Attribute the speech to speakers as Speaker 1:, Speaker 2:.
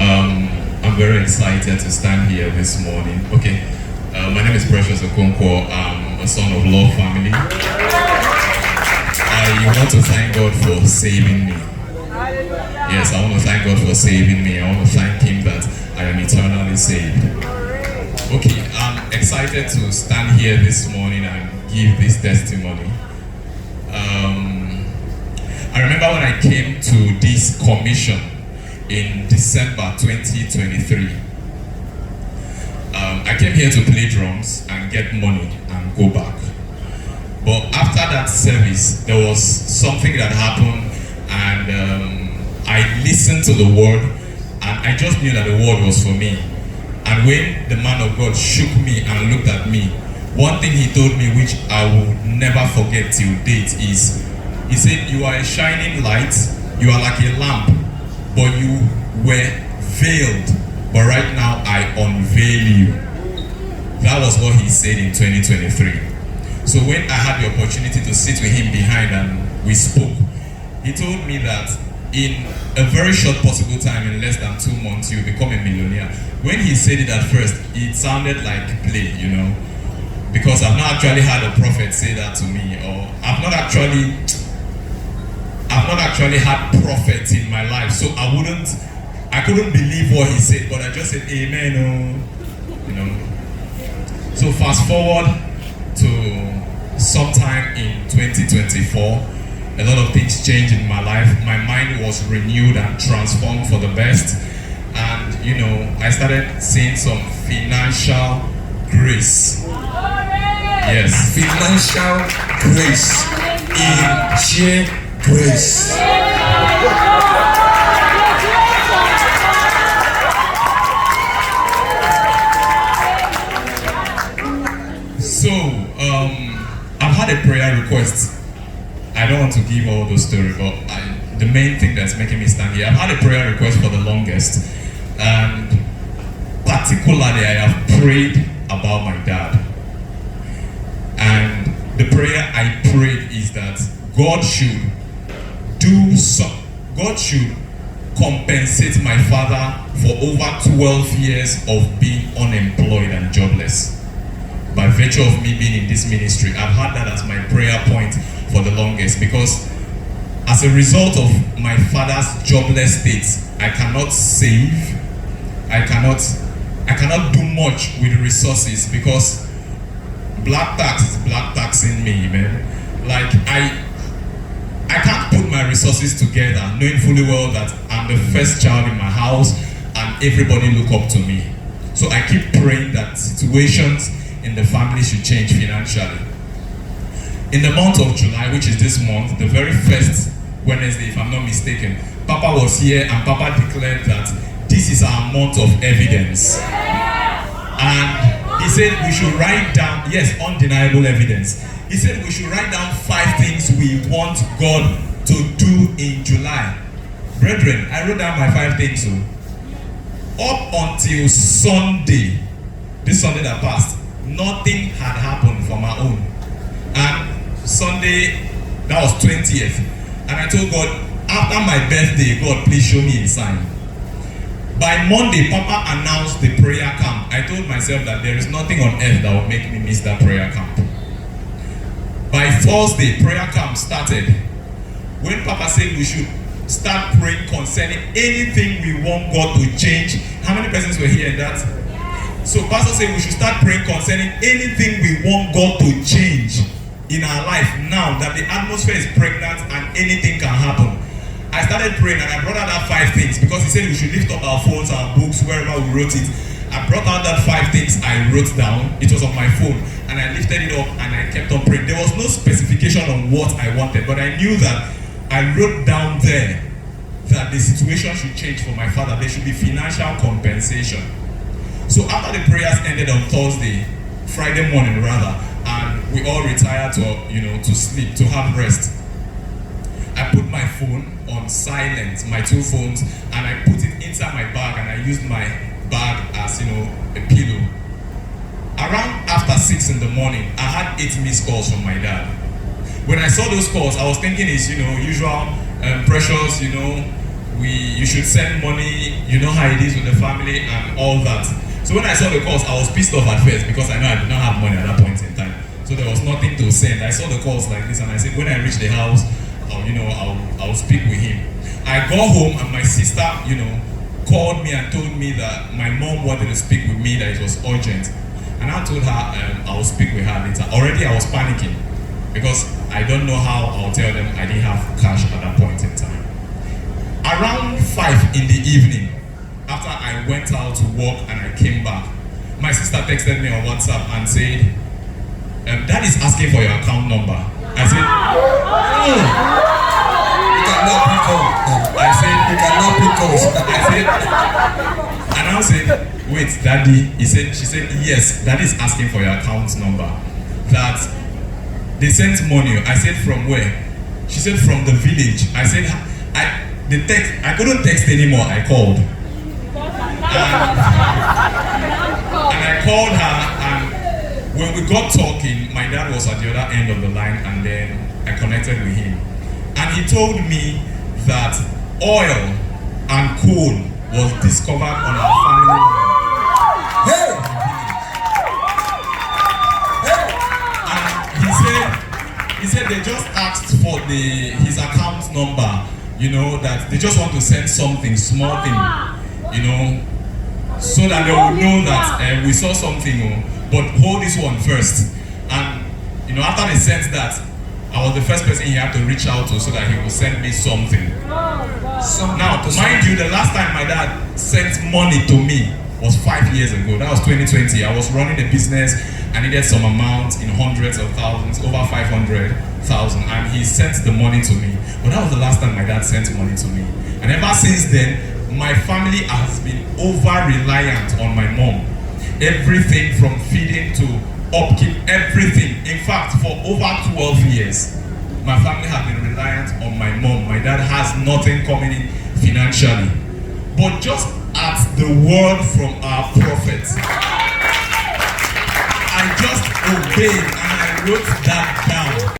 Speaker 1: I'm very excited to stand here this morning. Okay, my name is Precious Okonkwo. I'm a son of Love family. I want to thank God for saving me. Yes, I want to thank God for saving me. I want to thank Him that I am eternally saved. Okay, I'm excited to stand here this morning and give this testimony. I remember when I came to this commission in December 2023. I came here to play drums and get money and go back. But after that service, there was something that happened, and I listened to the word, and I just knew that the word was for me. And when the man of God shook me and looked at me, one thing he told me, which I will never forget till date, is he said, "You are a shining light, you are like a lamp, but you were veiled, but right now I unveil you." That was what he said in 2023. So when I had the opportunity to sit with him behind and we spoke, he told me that in a very short possible time, in less than 2 months, you'll become a millionaire. When he said it at first, it sounded like play, because I've not actually had a prophet say that to me, or I've not actually had prophets in my life, so I couldn't believe what he said, but I just said amen. So fast forward to sometime in 2024, a lot of things changed in my life. My mind was renewed and transformed for the best, and I started seeing some financial grace. Yes,
Speaker 2: financial grace, in sheer grace.
Speaker 1: So, I've had a prayer request. I don't want to give all the story, but the main thing that's making me stand here, I've had a prayer request for the longest, and particularly I have prayed about my dad. And the prayer I prayed is that God should compensate my father for over 12 years of being unemployed and jobless. By virtue of me being in this ministry, I've had that as my prayer point for the longest, because as a result of my father's jobless state, I cannot save, I cannot do much with resources, because black tax is black taxing me, man. Like I can't put my resources together knowing fully well that I'm the first child in my house and everybody look up to me. So I keep praying that situations in the family should change financially. In the month of July, which is this month, the very first Wednesday, if I'm not mistaken, Papa was here and Papa declared that this is our month of evidence. And he said we should write down, yes, undeniable evidence. He said we should write down 5 things we want God to do in July. Brethren, I wrote down my 5 things. So, up until Sunday, this Sunday that passed, nothing had happened for my own. And Sunday, that was 20th. And I told God, after my birthday, God, please show me a sign. By Monday, Papa announced the prayer camp. I told myself that there is nothing on earth that will make me miss that prayer camp. By Thursday, prayer camp started. When Papa said we should start praying concerning anything we want God to change. How many persons were here in that? So Pastor said we should start praying concerning anything we want God to change in our life now that the atmosphere is pregnant and anything can happen. I started praying and I brought out that 5 things because he said we should lift up our phones, our books, wherever we wrote it. I brought out that 5 things I wrote down. It was on my phone and I lifted it up and I kept on praying. There was no specification on what I wanted, but I knew that I wrote down there that the situation should change for my father. There should be financial compensation. So after the prayers ended on Thursday, Friday morning rather, and we all retired to sleep, to have rest, I put my phone on silent, my 2 phones, and I put it inside my bag and I used my bag as a pillow. Around after 6 in the morning, I had 8 missed calls from my dad. When I saw those calls, I was thinking it's usual, Precious, you should send money, you know how it is with the family and all that. So when I saw the calls, I was pissed off at first because I know I did not have money at that point in time. So there was nothing to send. I saw the calls like this and I said, when I reach the house, I'll speak with him. I got home and my sister, called me and told me that my mom wanted to speak with me, that it was urgent. And I told her I'll speak with her later. Already I was panicking because I don't know how I'll tell them I didn't have cash at that point in time. Around 5 in the evening, after I went out to work and I came back, my sister texted me on WhatsApp and said, Dad is asking for your account number. I said,
Speaker 2: You cannot pick up.
Speaker 1: I said,
Speaker 2: You cannot pick up.
Speaker 1: I said, and I said, wait, Daddy. She said, yes, Daddy is asking for your account number. That they sent money. I said, from where? She said, from the village. I said, I couldn't text anymore. I called. And I called her, and when we got talking, my dad was at the other end of the line, and then I connected with him. And he told me that oil and coal was discovered on our family land.
Speaker 2: Hey!
Speaker 1: And he said they just asked for his account number, that they just want to send something, small thing, so that they will know that we saw something, but hold this one first. And after they sent that, I was the first person he had to reach out to so that he would send me something. Now, mind you, the last time my dad sent money to me was 5 years ago. That was 2020. I was running a business. I needed some amount in hundreds of thousands, over 500,000, and he sent the money to me. But that was the last time my dad sent money to me. And ever since then, my family has been over-reliant on my mom. Everything from feeding to upkeep, everything. In fact, for over 12 years, my family has been reliant on my mom. My dad has nothing coming in financially. But just at the word from our prophet, I just obeyed and I wrote that down.